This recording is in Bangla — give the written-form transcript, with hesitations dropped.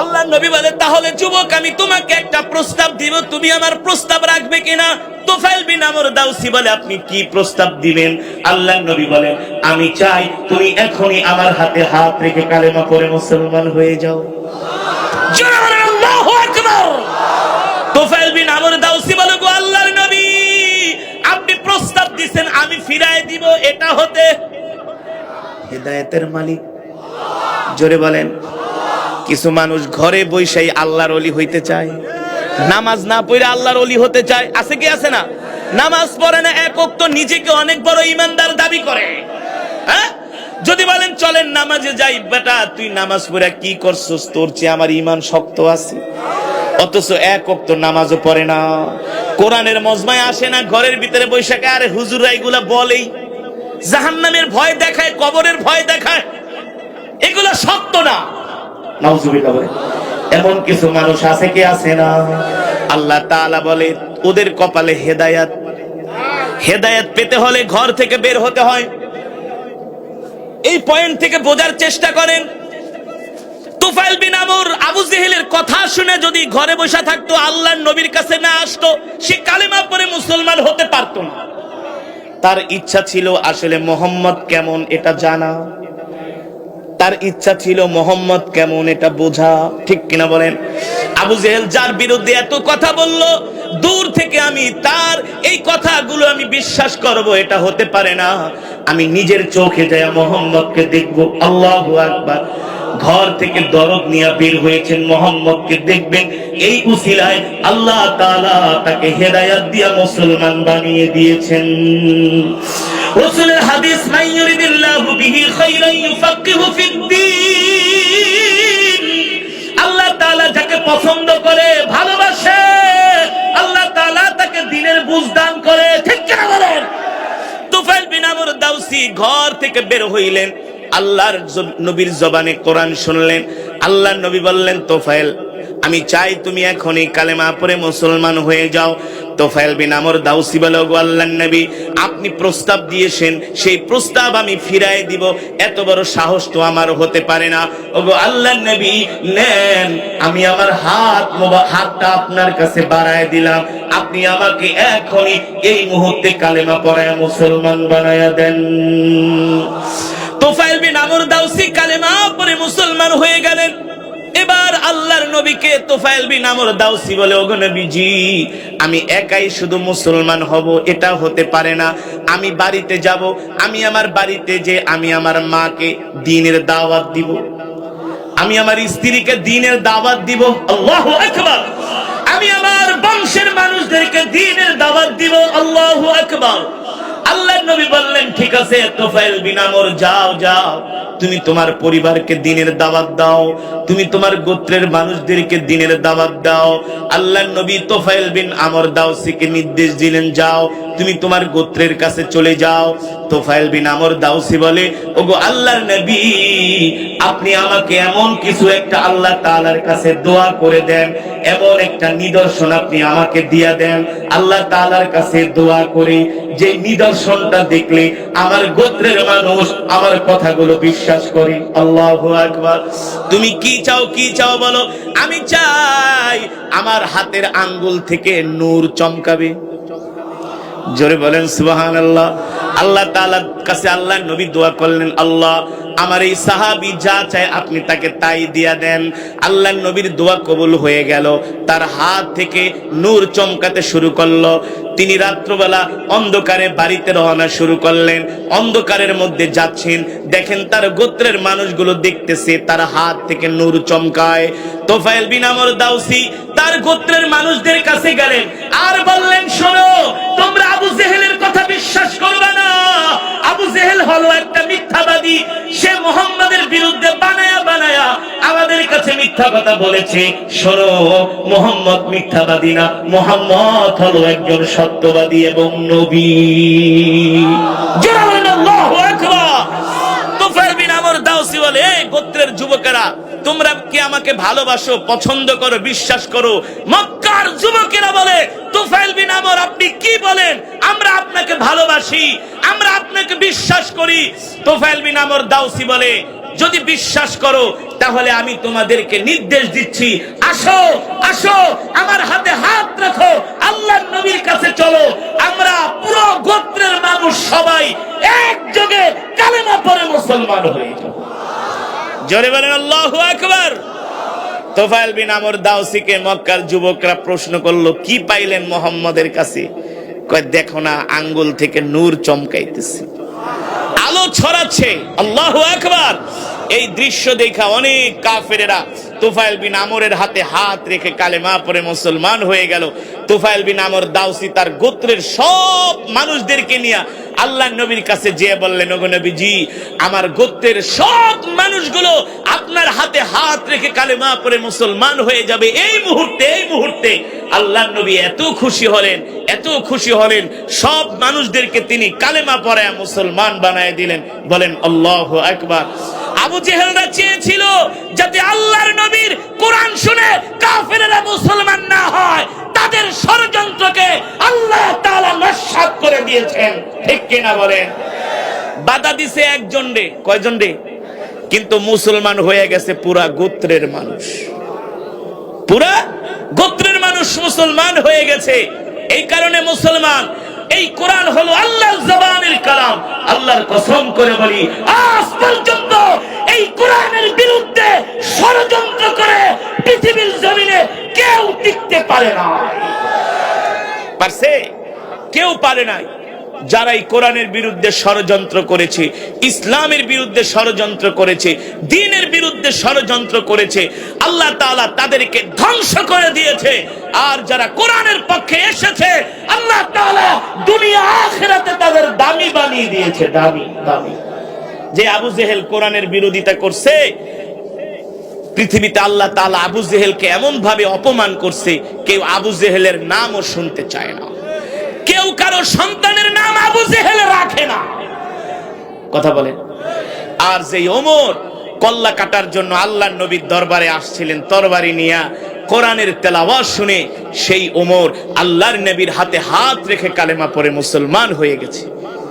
আল্লাহ নবী বলে, তাহলে যুবক আমি তোমাকে একটা প্রস্তাব দিব, তুমি আমার প্রস্তাব রাখবে কিনা? তুফাইল বিন আমর দাউসী বলে, আপনি কি প্রস্তাব দিবেন? আল্লাহ নবী বলেন, আমি চাই তুমি এখনই আমার হাতে হাত রেখে কালেমা পড়ে মুসলমান হয়ে যাও। জোরে বলেন আল্লাহু আকবার। তুফাইল বিন আমর দাউসী বলে, গো আল্লাহর নবী, আপনি প্রস্তাব দিবেন, আমি ফিরায় দিব, এটা হতে হেদায়েতের মালিক। জোরে বলেন। কিছু মানুষ ঘরে বসেই আল্লাহর ওলি হইতে চায়, নামাজ না পড়ে আল্লাহর ওলি হতে চায়। আছে কি আছে না? নামাজ পড়ে না, এক ওয়াক্ত নিজেকে অনেক বড় ইমানদার দাবি করে। হ্যাঁ, যদি বলেন চলেন নামাজে যাই, বেটা তুই নামাজ পড়ে কি করছস? তোর চেয়ে আমার ইমান শক্ত আছে। অথচ এক ওয়াক্ত নামাজও পড়ে না, কোরআনের মজমায় আসে না, ঘরের ভিতরে বৈশাখে। আরে হুজুররা এগুলা বলেই জাহান্নামের ভয় দেখায়, কবরের ভয় দেখায়, এগুলা সত্য না। নাউজুবিল্লাহ বলে। এমন কিছু মানুষ আছে কি আছে না? আল্লাহ তাআলা বলে, ওদের কপালে হেদায়েত। হেদায়েত পেতে হলে ঘর থেকে বের হতে হয়। এই পয়েন্ট থেকে বোঝার চেষ্টা করেন। তুফাইল বিন আমর আবু জেহেলের কথা শুনে যদি ঘরে বসে থাকতো, আল্লাহর নবীর কাছে না আসতো, সে কালেমা পড়ে মুসলমান হতে পারতো না। তার ইচ্ছা ছিল আসলে মোহাম্মদ কেমন এটা জানা, তার ইচ্ছা ছিল মোহাম্মদ কেমন এটা বোঝা। ঠিক কিনা বলেন? আবু জেহেল যার বিরুদ্ধে এত কথা বলল, দূর থেকে আমি তার এই কথাগুলো আমি বিশ্বাস করব, এটা হতে পারে না। আমি নিজের চোখে যায় মোহাম্মদকে দেখবো। আল্লাহু আকবার। ঘর থেকে দরদ নিয়ে বের হয়েছেন, মোহাম্মদকে দেখবেন। এই উসিলায় আল্লাহ তাআলা তাকে হেদায়েত দিয়া মুসলমান বানিয়ে দিয়েছেন। রাসূলের হাদিস, মান ইউরিদিল্লাহু বিহি খায়রান ইউফাক্কিহু ফিদ্দীন। আল্লাহ তাআলা যাকে পছন্দ করে, ভালোবাসে, আল্লাহ তাআলা তাকে দ্বীনের বুঝ দান করে। ঠিক কি না বলেন? তুফাইল বিন আমর দাউসী ঘর থেকে বের হইলেন, আল্লাহর নবীর জবানে কোরআন শুনলেন। আল্লাহর নবী বললেন, তুফাইল আমি চাই তুমি এখনই কালেমা পড়ে মুসলমান হয়ে যাও। তুফাইল বিন আমর দাউসী বলে, ওগো আল্লাহর নবী, আপনি প্রস্তাব দিয়েছেন, সেই প্রস্তাব আমি ফিরায় দিব, এত বড় সাহস তো আমার হতে পারে না। ওগো আল্লাহর নবী, নেন, আমি আমার হাতটা আপনার কাছে বাড়ায় দিলাম, আপনি আমাকে এখনই এই মুহূর্তে কালেমা পড়ায় মুসলমান বানায়া দেন। তুফাইল বিন আমর দাউসী কালেমা পড়ে মুসলমান হয়ে গেলেন। এবার আল্লাহর নবীকে তুফাইল বিন আমর দাউসী বলে, ওগো নবীজি, আমি একাই শুধু মুসলমান হব এটা হতে পারে না। আমি বাড়িতে যাব, আমি আমার বাড়িতে যে আমি আমার মাকে দ্বীনের দাওয়াত দিব, আমি আমার স্ত্রীকে দ্বীনের দাওয়াত দিব। আল্লাহু আকবার। আমি আমার বংশের মানুষদেরকে দ্বীনের দাওয়াত দিব। আল্লাহু আকবার। আল্লাহর নবী বললেন, ঠিক আছে তুফাইল বিন আমর, যাও যাও, তুমি তোমার পরিবারকে দ্বীনের দাওয়াত দাও, তুমি তোমার গোত্রের মানুষদেরকে দ্বীনের দাওয়াত দাও। আল্লাহর নবী তুফাইল বিন আমর দাউসীকে নির্দেশ দিলেন, যাও তুমি তোমার গোত্রের কাছে চলে যাও। তুফাইল বিন আমর দাউসী বলে, ওগো আল্লাহর নবী, আপনি আমাকে এমন কিছু একটা আল্লাহ তাআলার কাছে দোয়া করে দেন, এমন একটা নিদর্শন আপনি আমাকে দিয়া দেন। আল্লাহ তাআলার কাছে দোয়া করি, যে নিদর্শনটা দেখলে আমার গোত্রের মানুষ আমার কথাগুলো বিশ্বাস করে। আল্লাহু আকবার। তুমি কি চাও, কি চাও বলো? আমি চাই আমার হাতের আঙ্গুল থেকে নূর চমকাবে। জোরে বলেন সুবহানাল্লাহ। আল্লাহ তাআলার কাছে আল্লাহর নবী দোয়া করলেন, আল্লাহ আমার এই সাহাবী যা চায় আপনি তাকে তাই দিয়া দেন। আল্লাহর নবীর দোয়া কবুল হয়ে গেল, তার হাত থেকে নূর চমকাতে শুরু করলো। তিনি রাত্রবেলা অন্ধকারে বাড়িতে রওনা শুরু করলেন। অন্ধকারের মধ্যে যাচ্ছেন, দেখেন তার গোত্রের মানুষগুলো দেখতেছে তার হাত থেকে নূর চমকায়। তুফাইল বিন আমর দাউসী তার গোত্রের মানুষদের কাছে গেলেন আর বললেন, শোনো, তোমরা আবু জেহেলের কথা বিশ্বাস করবে না। আবু জেহেল হলো একটা মিথ্যাবাদী, সে মুহাম্মাদের বিরুদ্ধে বানায়া বানায়া আমাদের কাছে মিথ্যা কথা বলেছে। শোনো, মুহাম্মদ মিথ্যাবাদী না, মুহাম্মদ হলো একজন সত্যবাদী এবং নবী। আল্লাহু আকবার। তুফাইল বিন আমর দাউসী বলে, এই গোত্রের যুবকেরা, তোমরা কি আমাকে ভালোবাসো, পছন্দ করো, বিশ্বাস করো? মক্কার যুবকেরা বলে, তুফাইল বিন আমর আপনি কি বলেন? আমরা আপনাকে ভালোবাসি, আমরা আপনাকে বিশ্বাস করি। তুফাইল বিন আমর দাউসী বলে, যদি বিশ্বাস করো তাহলে আমি তোমাদেরকে নির্দেশ দিচ্ছি, আসো আসো আমার হাতে হাত রাখো, আল্লাহর নবীর কাছে চলো, আমরা পুরো গোত্রের মানুষ সবাই একযোগে কালেমা পড়ে মুসলমান হয়ে যাব। জোরে বলেন আল্লাহু আকবার। তোফায়েল বিন আমর দাউসিকে মক্কার যুবকরা প্রশ্ন করলো, কি পাইলেন মুহাম্মদের কাছে? কয়, দেখো না আঙ্গুল থেকে নূর চমকাইতেছে, আলো ছড়াচ্ছে। আল্লাহু আকবার। এই দৃশ্য দেখা অনেক কাফেরেরা তোফায়েল বিন আমরের হাতে হাত রেখে কালেমা পড়ে মুসলমান হয়ে গেল। তোফায়েল বিন আমর দাউসি তার গোত্রের সব মানুষদেরকে নিয়ে আল্লাহর নবীর কাছে যেয়ে বললেন, ওগো নবীজি, আমার গোত্রের সব মানুষগুলো আপনার হাতে হাত রেখে কালেমা পড়ে মুসলমান হয়ে যাবে এই মুহূর্তে। আল্লাহর নবী এত খুশি হলেন, এত খুশি হলেন, সব মানুষদেরকে তিনি কালেমা পড়ায় মুসলমান বানায় দিলেন। বলেন আল্লাহু আকবার। আবু জেহেলরা চেয়েছিল যাতে আল্লাহর নবীর কোরআন শুনে কাফেরেরা মুসলমান না হয়, তাদের ষড়যন্ত্রকে আল্লাহ তাআলা নস্যাৎ করে দিয়েছেন, ঠিক কিনা বলেন? বাধা দিছে একজন রে, কয়জন রে? কিন্তু মুসলমান হয়ে গেছে পুরা গোত্রের মানুষ, পুরা গোত্রের মানুষ মুসলমান হয়ে গেছে। এই কারণে মুসলমান, এই কোরআন হলো আল্লাহর জবানের কালাম। আল্লাহর কসম করে বলি, আজ পর্যন্ত এই কোরআনের বিরুদ্ধে ষড়যন্ত্র করে পৃথিবীর জমিনে কেউ টিকতে পারে না। পারছে? কেউ পারে নাই। যারা এই কোরআনের বিরুদ্ধে ষড়যন্ত্র করেছে, ইসলামের বিরুদ্ধে ষড়যন্ত্র করেছে, দ্বীনের বিরুদ্ধে ষড়যন্ত্র করেছে, আল্লাহ তাআলা তাদেরকে ধ্বংস করে দিয়েছে। আর যারা কোরআনের পক্ষে এসেছে, আল্লাহ তাআলা দুনিয়া আখিরাতে তাদের দামি বানিয়ে দিয়েছে, দামি দামি। যে আবু জেহেল কোরআনের বিরোধিতা করছে, পৃথিবীতে আল্লাহ তাআলা আবু জেহেলকে এমন ভাবে অপমান করছে, কেউ আবু জেহেলের নামও শুনতে চায় না, কেউ কারো সন্তানের নাম আবু জেহেল রাখে না। কথা বলেন। আর যে ওমর কল্লা কাটার জন্য আল্লাহর নবীর দরবারে আসছিলেন তরবারি নিয়ে, কোরআনের তেলাওয়াত শুনে সেই ওমর আল্লাহর নবীর হাতে হাত রেখে কালেমা পড়ে মুসলমান হয়ে গেছে।